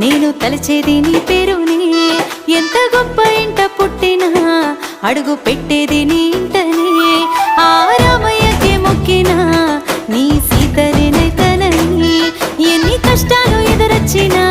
నేను తలచేది నీ పేరునే, ఎంత గొప్ప ఇంట పుట్టినా అడుగు పెట్టేది నీ ఇంటనే. ఆ రామయ్యకి మొక్కినా నీ సీతనేనైతనని, ఎన్ని కష్టాలు ఎదురొచ్చినా